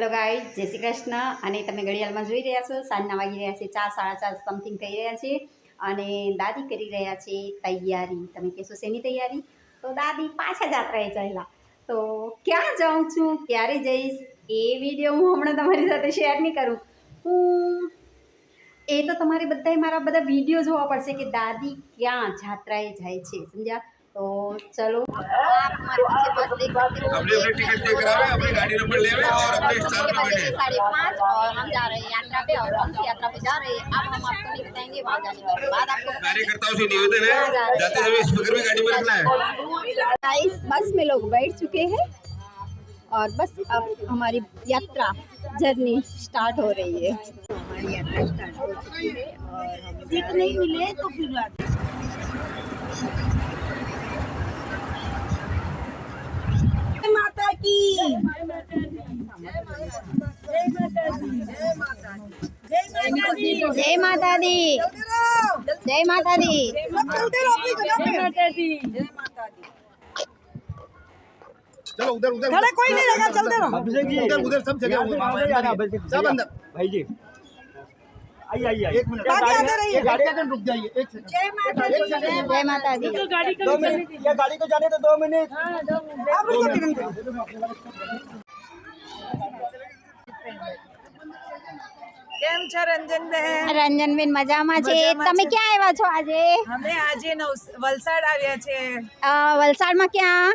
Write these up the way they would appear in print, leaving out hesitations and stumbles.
Hello guys, जय श्री कृष्ण। અને તમે ઘડિયાળમાં જોઈ રહ્યા છો સાંજના વાગી રહ્યા છે 4 સાડા 4 સમથિંગ થઈ રહ્યા છે અને દાદી કરી રહ્યા છે તૈયારી। તમે કહેશો શેની તૈયારી? તો દાદી પાછા જાત્રાએ ચાલ્યા। તો ક્યાં જાઉં છું, ક્યારે જઈશ, એ વિડીયો હું હમણાં તમારી સાથે શેર નહીં કરું। એ તો તમારે બધાએ મારા બધા વિડીયો જોવા પડશે કે દાદી ક્યાં જાત્રાએ જાય છે, સમજ્યા? तो चलो आप हमारे पीछे बस देख सकते हो। अपने टिकट चेक करावे, अपनी गाड़ी नंबर लेवे और अपने स्टॉप पे बैठे। 5:30 और हम जा रहे हैं यात्रा पे और कौन सी यात्रा पे जा रहे हैं अब हम आपको नहीं बताएंगे। वहाँ जाने के बाद आपको कार्यकर्ताओं से निवेदन है, जाते समय स्पीकर में गाड़ी में रखना है। गाइस, बस में लोग बैठ चुके हैं और बस अब हमारी यात्रा जर्नी स्टार्ट हो रही है। हमारी यात्रा स्टार्ट हो चुकी है और हम सीट नहीं मिले तो फिर माता की जय माता दी, जय माता दी। चलो उधर उधर खड़े कोई नहीं रहेगा, चलते रहो। उधर उधर सब जगह सब अंदर। भाई जी आइए एक मिनट, बाकी आते रहिए। गाड़ी का रुक जाइए, एक सेकंड। जय माता दी, जय माता दी। गाड़ी को ये गाड़ी को जाने तो 2 मिनट। आप रुको। કેમ છે રંજનબેન? રંજનબેન મજામાં છે। તમે ક્યાં આવ્યા છો આજે? અમે આજે વલસાડ આવ્યા છે। વલસાડમાં ક્યાં?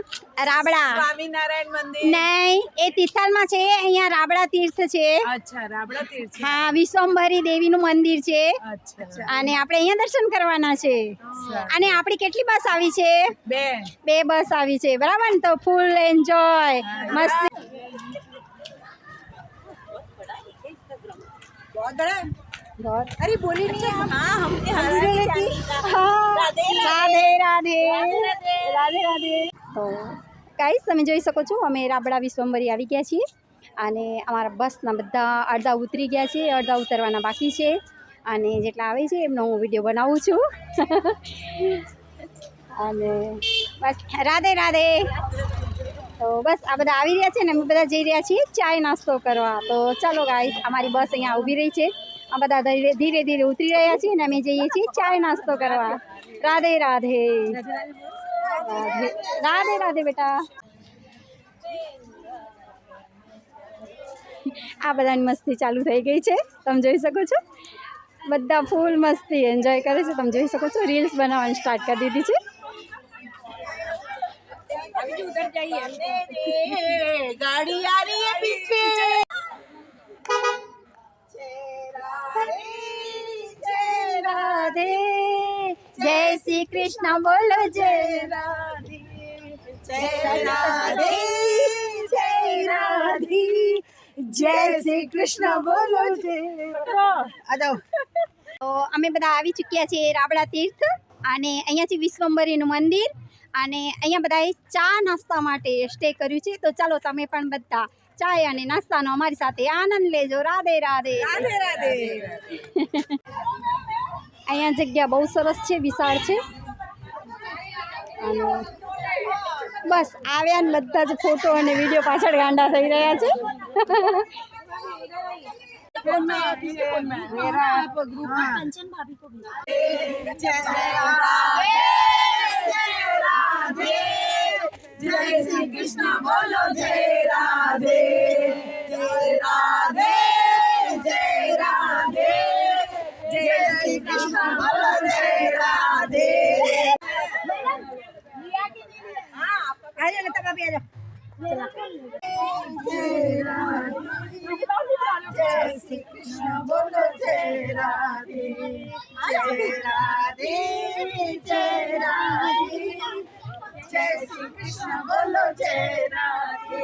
રાબડા સ્વામિનારાયણ મંદિર નહીં, એ તિથલમાં છે। અહીંયા રાબડા તીર્થ છે। અચ્છા, રાબડા તીર્થ છે। હા, વિશ્વંભરી દેવીનું મંદિર છે અચ્છા, અને આપણે અહીંયા દર્શન કરવાના છે। અને આપણી કેટલી બસ આવી છે? 2 બસ આવી છે, બરાબર ને? તો ફૂલ એન્જોય, મસ્ત। अरे बोली नहीं। हाँ हमने રાધે રાધે રાધે રાધે। તો ગાઈસ, તમે જોઈ શકો છો અમે રાબડા વિશ્વંભરી આવી ગયા છીએ અને અમારા બસના બધા અડધા ઉતરી ગયા છે, અડધા ઉતરવાના બાકી છે અને જેટલા આવે છે એમનો હું વિડીયો બનાવું છું। અને બસ રાધે રાધે। તો બસ આ બધા આવી રહ્યા છે ને અમે બધા જઈ રહ્યા છીએ ચાય નાસ્તો કરવા। તો ચાલો ગાઈસ, અમારી બસ અહીંયા ઊભી રહી છે, આ બધા ધીરે ધીરે ઉતરી રહ્યા છીએ ને અમે જઈએ છીએ ચાય નાસ્તો કરવા। રાધે રાધે રાધે રાધે રાધે બેટા। આ બધાની મસ્તી ચાલુ થઈ ગઈ છે, તમે જોઈ શકો છો। બધા ફૂલ મસ્તી એન્જોય કરે છે, તમે જોઈ શકો છો। રીલ્સ બનાવવાની સ્ટાર્ટ કરી દીધી છે। उधर जाइए, गाड़ी आ रही है पीछे। जय राधे, जय श्री कृष्ण बोलो जय राधे, जय राधे, जय राधे, जय श्री कृष्ण बोलो जय। आ जाओ। तो અમે બધા આવી ચૂક્યા છીએ રાબડા તીર્થ અને અહીંયાથી વિશ્વંભરીનું મંદિર અને અહીંયા બધાએ ચા નાસ્તા માટે સ્ટે કર્યું છે। તો ચાલો તમે પણ બધા ચાય અને નાસ્તાનો અમારી સાથે આનંદ લેજો। રાધે રાધે राधे राधे। અહીંયા જગ્યા બહુ સરસ છે, વિશાળ છે અને બસ આવ્યા ને બધા જ ફોટો અને વિડીયો પાછળ ગાંડા થઈ રહ્યા છે। जय श्री कृष्ण बोलो जय राधे, जय राधे, जय राधे, जय श्री कृष्ण बोलो जय राधे। आ जाओ लता भाभी, आ जाओ। जय श्री कृष्ण बोलो जय राधे, जय राधे, जय राधे, जय श्री कृष्ण बोलो जय राधे।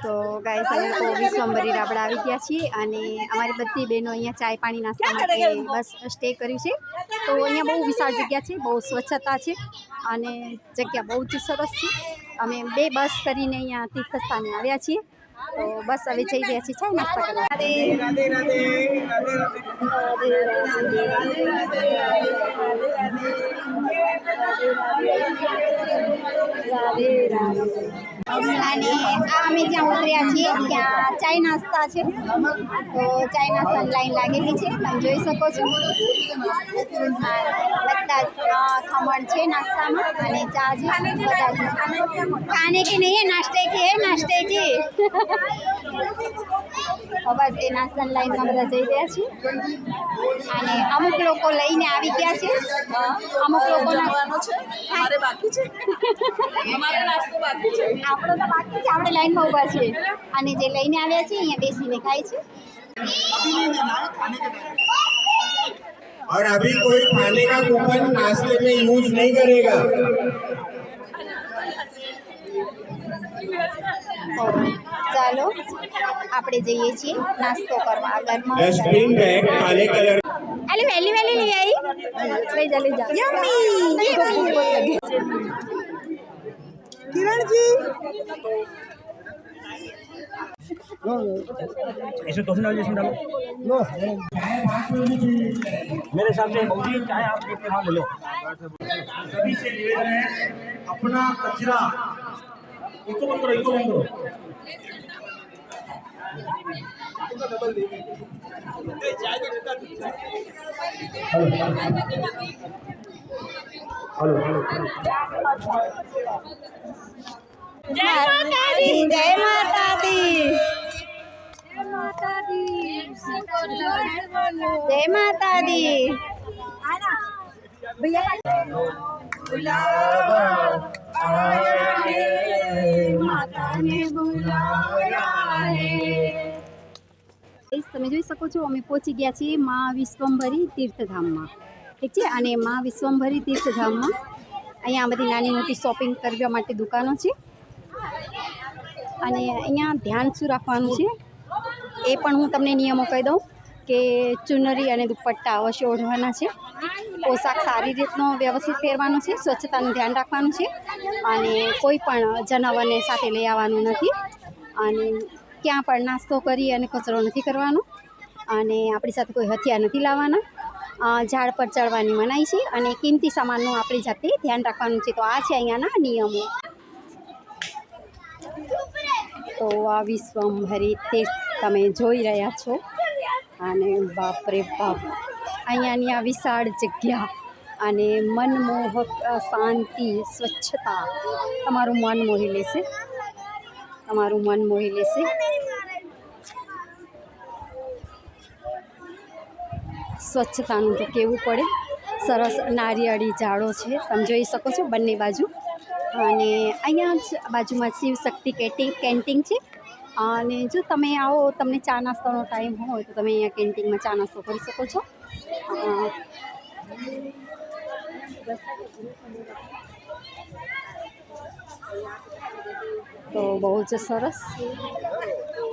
તો ગાઈસ, અમે તો વિશ્વંભરી રાબડા આવી ગયા છીએ અને અમારી બધી બહેનો અહીંયા ચાય પાણી નાસ્તા માટે બસ સ્ટે કર્યું છે। તો અહીંયા બહુ વિશાળ જગ્યા છે, બહુ સ્વચ્છતા છે અને જગ્યા બહુ જ સરસ છે। અમે 2 બસ કરીને અહીંયા તીર્થસ્થાને આવ્યા છીએ તો બસ હવે જઈ રહ્યા છીએ ચાય નાસ્તા કરવા. राधे राधे राधे અને આ અમે જ્યાં ઉતર્યા છીએ ત્યાં ચાય નાસ્તા છે. તો ચાય નાસ્તાની લાઈન લાગેલી છે, તમે જોઈ શકો છો. બધા ખમણ છે નાસ્તામાં અને ચા છે. બધા ખાને કે નહીં હે, નાસ્તે की है, नाश्ते की. બસ એ નાસ્તાની લાઈનમાં બધા જઈ રહ્યા છે અને અમુક લોકો લઈને આવી ગયા છે. અમુક લોકોના અમારે બાકી છે અમારે નાસ્તો બાકી છે આપણો તો બાકી છે, આપણે લાઈનમાં ઊભા છીએ અને જે લઈને આવ્યા છે અહીંયા બેસીને ખાય છે. और अभी कोई खाने का कूपन नाश्ते में यूज नहीं करेगा. ચાલો આપણે જઈએ છીએ નાસ્તો કરવા. ગરમા डस्टबिन बैग काले कलर અલી વહેલી વહેલી લઈ આવી. લઈ જા લઈ જા. किरण जी इसमें टोफी डालो, इसमें डालो। लो मेरे हिसाब से चाहे आप देखते वहाँ ले लो। सभी से निवेदन है, अपना कचरा इको बंद करो, इको बंद करो। हेलो हेलो જય માતાજી, જય માતાજી, જય માતાજી. તમે જોઈ શકો છો અમે પહોંચી ગયા છીએ મા વિશ્વંભરી તીર્થધામમાં. ઠીક છે, અને મા વિશ્વંભરી તીર્થધામમાં અહીંયા બધી નાની મોટી શોપિંગ કરવા માટે દુકાનો છે. અને અહીંયા ધ્યાન શું રાખવાનું છે એ પણ હું તમને નિયમો કહી દઉં કે ચુનરી અને દુપટ્ટા અવશ્ય ઓઢવાના છે. પોશાક સારી રીતનો વ્યવસ્થિત પહેરવાનો છે. સ્વચ્છતાનું ધ્યાન રાખવાનું છે અને કોઈ પણ જનાવરને સાથે લઈ આવવાનું નથી. અને ક્યાં પણ નાસ્તો કરી અને કચરો નથી કરવાનો. અને આપણી સાથે કોઈ હથિયાર નથી લાવવાના. ઝાડ પર ચડવાની મનાઈ છે અને કિંમતી સામાનનું આપણી જાતે ધ્યાન રાખવાનું છે. તો આ છે અહીંયાના નિયમો. તો આ વિશ્વંભરી તીર્થ તમે જોઈ રહ્યા છો અને બાપરે બાપ, અહીંયાની આ વિશાળ જગ્યા અને મનમોહક શાંતિ, સ્વચ્છતા તમારું મન મોહી લેશે, તમારું મન મોહી લેશે. સ્વચ્છતાનું તો કહેવું પડે. સરસ નારિયેળી ઝાડો છે, તમે જોઈ શકો છો બંને બાજુ. અને અહીંયા જ બાજુમાં શિવશક્તિ કેન્ટીન છે. અને જો તમે આવો, તમને ચા નાસ્તાનો ટાઈમ હોય તો તમે અહીંયા કેન્ટીનમાં ચા નાસ્તો કરી શકો છો. તો બહુ જ સરસ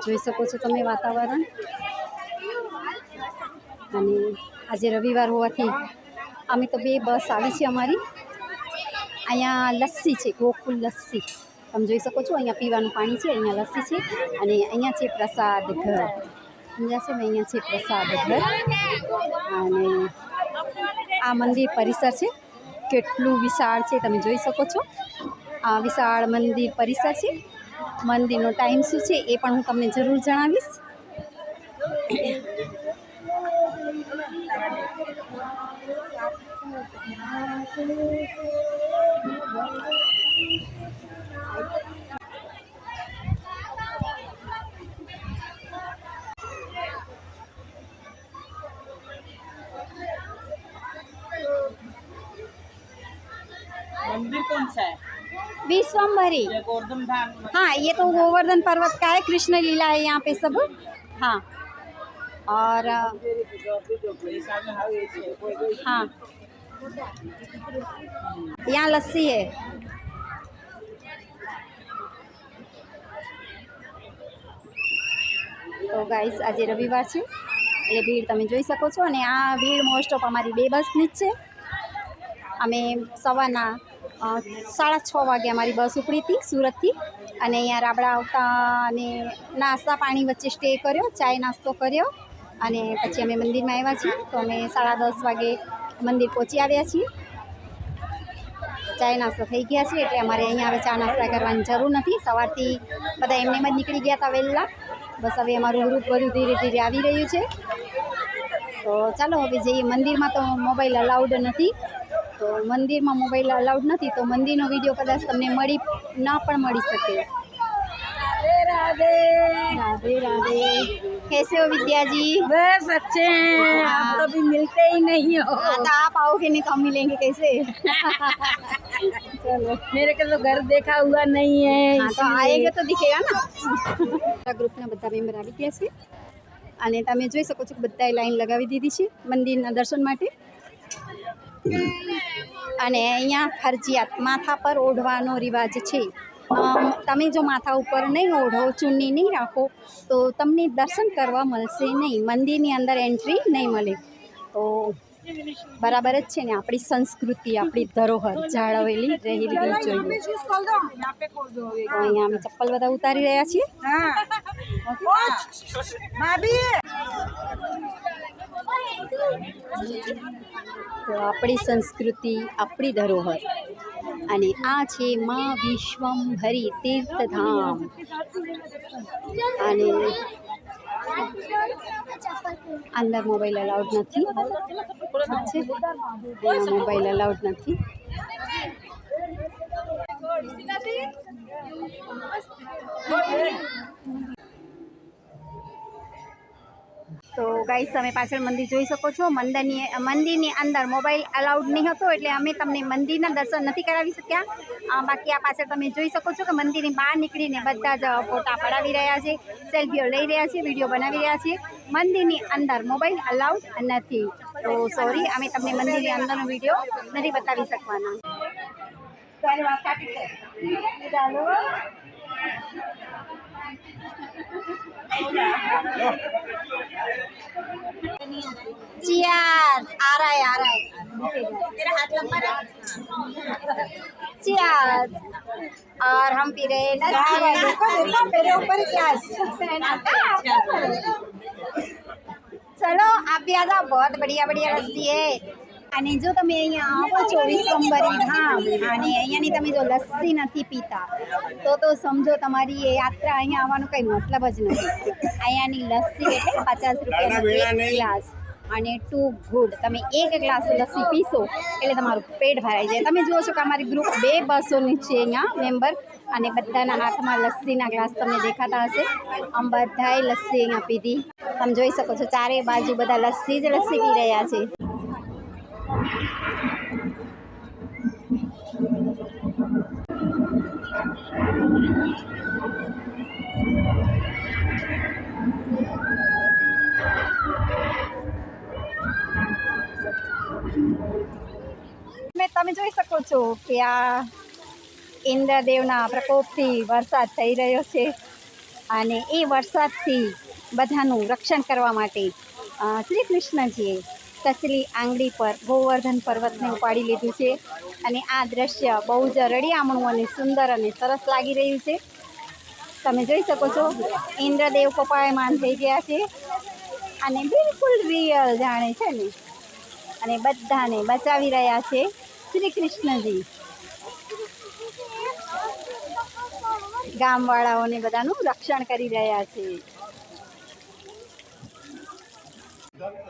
જોઈ શકો છો તમે વાતાવરણ. અને આજે રવિવાર હોવાથી અમે તો 2 બસ આવી છે અમારી. અહીંયા લસ્સી છે, ગોકુલ લસ્સી તમે જોઈ શકો છો. અહીંયા પીવાનું પાણી છે, અહીંયા લસ્સી છે અને અહીંયા છે પ્રસાદ ઘર. સમજ્યા છે ને, અહીંયા છે પ્રસાદ ઘર. અને આ મંદિર પરિસર છે, કેટલું વિશાળ છે તમે જોઈ શકો છો. આ વિશાળ મંદિર પરિસર છે. મંદિરનો ટાઈમ શું છે એ પણ હું તમને જરૂર જણાવીશ. मंदिर कौन सा है? विश्वंभरी, ये गोवर्धन धाम। हाँ ये तो गोवर्धन पर्वत का है, कृष्ण लीला है यहाँ पे सब. हाँ और हाँ यहाँ लस्सी है. તો ગાઈસ આજે રવિવાર છે એટલે ભીડ તમે જોઈ શકો છો. અને આ ભીડ મોસ્ટ ઓફ અમારી 2 બસની જ છે. અમે સવારના 6:30 વાગે અમારી બસ ઉપડી હતી સુરતથી, અને અહીંયા રાબડા આવતા અને નાસ્તા પાણી વચ્ચે સ્ટે કર્યો, ચાય નાસ્તો કર્યો, અને પછી અમે મંદિરમાં આવ્યા છીએ. તો અમે 10:30 વાગે મંદિર પહોંચી આવ્યા છીએ. ચાય નાસ્તો થઈ ગયા છે એટલે અમારે અહીંયા હવે ચા નાસ્તા કરવાની જરૂર નથી. સવારથી બધા એમને જ નીકળી ગયા હતા વહેલા. બસ હવે અમારું ગ્રુપ બધું ધીરે ધીરે આવી રહ્યું છે. તો ચાલો હવે જઈએ. મંદિરમાં તો મોબાઈલ અલાઉડ નથી, તો મંદિરમાં મોબાઈલ અલાઉડ નથી, તો મંદિરનો વિડીયો કદાચ તમને ના પણ મળી શકે. राधे राधे राधे। कैसे हो विद्या जी? बस अच्छे हैं। आप कभी मिलते ही नहीं हो। हाँ, तो आप आओगे नहीं तो हम मिलेंगे कैसे? चलो, मेरे को तो घर देखा हुआ नहीं है। हाँ, तो आएंगे तो दिखेगा ना। ગ્રુપના બધા મેમ્બર આવી ગયા છે અને તમે જોઈ શકો છો કે બધાએ લાઈન લગાવી દીધી છે મંદિરના દર્શન માટે. અને અહીંયા ફરજિયાત માથા પર ઓઢવાનો રિવાજ છે. તમે જો માથા ઉપર નહીં ઓઢો, ચુન્ની નહીં રાખો, તો તમને દર્શન કરવા મળશે નહીં, મંદિરની અંદર એન્ટ્રી નહીં મળે. તો બરાબર જ છે ને, આપણી સંસ્કૃતિ, આપણી ધરોહર જાળવેલી રહેલી જોઈએ. અહીંયા અમે ચપ્પલ બધા ઉતારી રહ્યા છીએ. તો આપણી સંસ્કૃતિ, આપણી ધરોહર, અને આ છે માં વિશ્વંભરી તીર્થધામ. અને અંદર મોબાઈલ અલાઉડ નથી, મોબાઈલ અલાઉડ નથી. તો ગાઈસ, તમે પાછળ મંદિર જોઈ શકો છો. મંદિરની અંદર મોબાઈલ અલાઉડ નહીં હતો એટલે અમે તમને મંદિરના દર્શન નથી કરાવી શક્યા. બાકી આ પાછળ તમે જોઈ શકો છો કે મંદિરની બહાર નીકળીને બધા જ ફોટા પડાવી રહ્યા છે, સેલ્ફીઓ લઈ રહ્યા છે, વિડીયો બનાવી રહ્યા છે. મંદિરની અંદર મોબાઈલ અલાઉડ નથી. તો સોરી, અમે તમને મંદિરની અંદરનો વિડીયો નથી બતાવી શકવાના. Cheers! आ रहा है। तेरा हाथ लंबा रख। Cheers! और हम पी रहे हैं लस्सी। मेरे ऊपर ग्लास। चलो आप भी आ जाओ, बहुत बढ़िया लस्सी है. અને જો તમે અહીંયા આવો છો વિશ્વંભરી ધામ અને અહીંયાની તમે જો લસ્સી નથી પીતા તો સમજો તમારી એ યાત્રા અહીંયા આવવાનો કંઈ મતલબ જ નથી. અહીંયાની લસ્સી એટલે 50 રૂપિયાનો એક ગ્લાસ, અને ટુ ગુડ. તમે એક ગ્લાસ લસ્સી પીશો એટલે તમારું પેટ ભરાઈ જાય. તમે જુઓ છો કે અમારી ગ્રુપ 2 બસોની છે અહીંયા મેમ્બર, અને બધાના હાથમાં લસ્સીના ગ્લાસ તમને દેખાતા હશે. આમ બધાએ લસ્સી અહીંયા પીધી. તમે જોઈ શકો છો ચારે બાજુ બધા લસ્સી જ લસ્સી પી રહ્યા છે. તમે જોઈ શકો છો કે આ ઇન્દ્રદેવના પ્રકોપથી વરસાદ થઈ રહ્યો છે, અને એ વરસાદથી બધાનું રક્ષણ કરવા માટે શ્રી કૃષ્ણજીએ સચલી આંગળી પર ગોવર્ધન પર્વતને ઉપાડી લીધું છે. અને આ દ્રશ્ય બહુ જ રળિયામણું અને સુંદર અને સરસ લાગી રહ્યું છે. તમે જોઈ શકો છો ઇન્દ્રદેવ કોપાયમાન થઈ ગયા છે, અને બિલકુલ રિયલ જાણે છે ને, અને બધાને બચાવી રહ્યા છે શ્રી કૃષ્ણજી. ગામવાળાઓને બધાનું રક્ષણ કરી રહ્યા છે.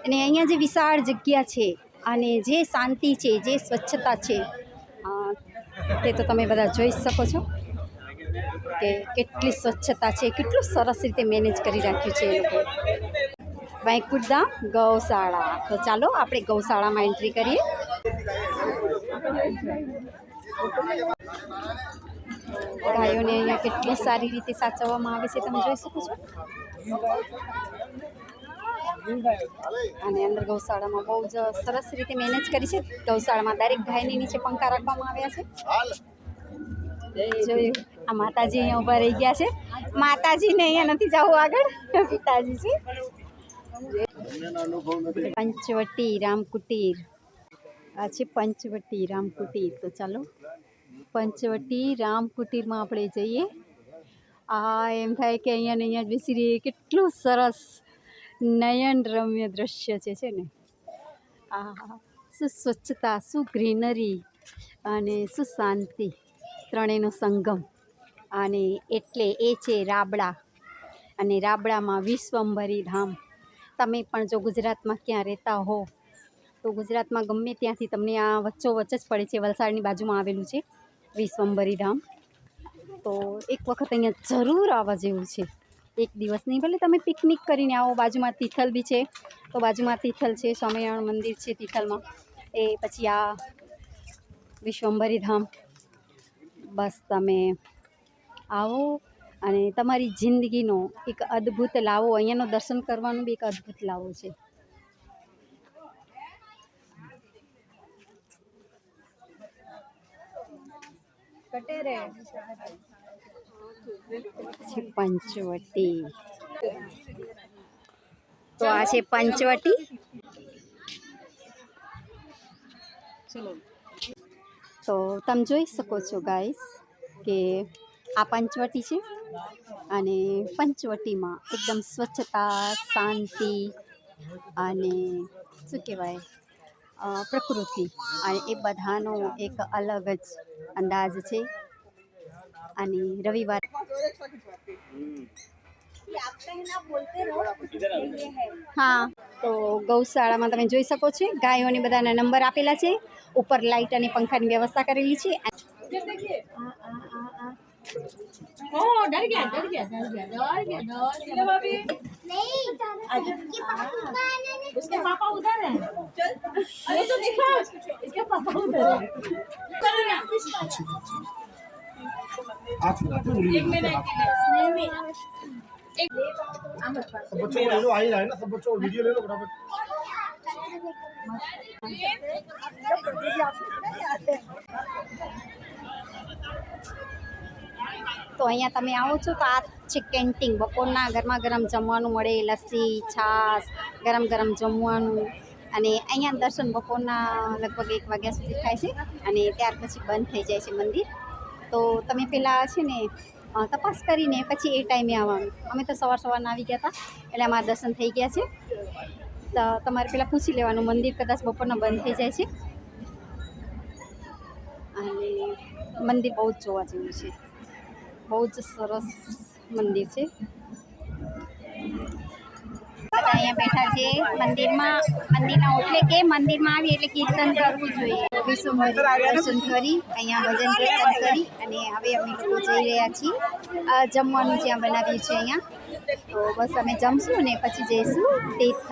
અને અહીંયા જે વિશાળ જગ્યા છે, અને જે શાંતિ છે, જે સ્વચ્છતા છે, તે તો તમે બધા જોઈ શકો છો કે કેટલી સ્વચ્છતા છે, કેટલું સરસ રીતે મેનેજ કરી રાખ્યું છે એ લોકો. વૈકુંઠધામ ગૌશાળા. તો ચાલો આપણે ગૌશાળામાં એન્ટ્રી કરીએ. ગાયોને અહીંયા કેટલી સારી રીતે સાચવવામાં આવે છે, તમે જોઈ શકો છો. અને અંદર ગૌશાળામાં બહુ જ સરસ રીતે મેનેજ કરી છે. ગૌશાળામાં દરેક ગાયની નીચે પંખા રાખવામાં આવ્યા છે. જોયું, આ માતાજી અહીંયા ઊભા રહી ગયા છે. માતાજીને અહીંયા નથી જવું, આગળ પિતાજી છે. પંચવટી રામકુટીર. આ છે પંચવટી રામકુટીર. તો ચાલો પંચવટી રામ કુટીરમાં આપણે જઈએ. આ એમ થાય કે અહીંયા ને અહીંયા જ બેસી રહીએ. કેટલું સરસ નયન રમ્ય દ્રશ્ય છે ને. આ શું સ્વચ્છતા, શું ગ્રીનરી અને શું શાંતિ, ત્રણેયનો સંગમ. અને એટલે એ છે રાબડા, અને રાબડામાં વિશ્વંભરી ધામ. તમે પણ જો ગુજરાતમાં ક્યાં રહેતા હો તો ગુજરાતમાં ગમે ત્યાંથી તમને આ વચ્ચોવચ્ચ જ પડે છે, વલસાડની બાજુમાં આવેલું છે વિશ્વંભરી ધામ. તો એક વખત અહીંયા જરૂર આવવા જેવું છે. એક દિવસ નહીં, ભલે તમે પિકનિક કરીને આવો. બાજુમાં તિથલ બી છે, તો બાજુમાં તિથલ છે, સ્વામિનારાયણ મંદિર છે તિથલમાં. એ પછી આ વિશ્વંભરી ધામ. બસ તમે આવો અને તમારી જિંદગીનો એક અદ્ભુત લાવો. અહીંયાનો દર્શન કરવાનું બી એક અદ્ભુત લાવો છે. પંચવટી, તો આ છે પંચવટી. તો તમે જોઈ શકો છો ગાઈસ કે આ પંચવટી છે, અને પંચવટીમાં એકદમ સ્વચ્છતા, શાંતિ અને શું કહેવાય પ્રકૃતિ, અને એ બધાનો એક અલગ જ અંદાજ છે. અને રવિવાર હા, તો ગૌશાળામાં તમે જોઈ શકો છો ગાયોને બધાના નંબર આપેલા છે. ઉપર લાઇટ અને પંખાની વ્યવસ્થા કરેલી છે. डर गया भाभी उसके पापा उधर है. अरे तो देखो इसके पापा उधर है. एक मिनट सब बच्चों को ले लो, आ ही रहा है ना, सब बच्चों को वीडियो ले लो फटाफट. તો અહીંયા તમે આવો છો તો આ છે કેન્ટીન. બપોરના ગરમા ગરમ જમવાનું મળે, લસ્સી, છાશ, ગરમ ગરમ જમવાનું. અને અહીંયા દર્શન બપોરના લગભગ 1 વાગ્યા સુધી થાય છે, અને ત્યાર પછી બંધ થઈ જાય છે મંદિર. તો તમે પહેલાં છે ને તપાસ કરીને પછી એ ટાઈમે આવવાનું. અમે તો સવારના આવી ગયા હતા, એટલે અમારા દર્શન થઈ ગયા છે. તો તમારે પહેલાં પૂછી લેવાનું, મંદિર કદાચ બપોરના બંધ થઈ જાય છે. અને મંદિર બહુ જ જોવા જેવું છે, બહુ જ સરસ મંદિર છે. બધા અહીંયા બેઠા છે મંદિરમાં. મંદિરના એટલે કે મંદિરમાં આવી એટલે કીર્તન કરવું જોઈએ. વિશ્વંભરી દર્શન કરી, અહીંયા ભજન કીર્તન કરી, અને હવે અમે લોકો જઈ રહ્યા છીએ જમવાનું જ્યાં બનાવ્યું છે અહીંયા. તો બસ અમે જમશું ને પછી જઈશું તીર્થ.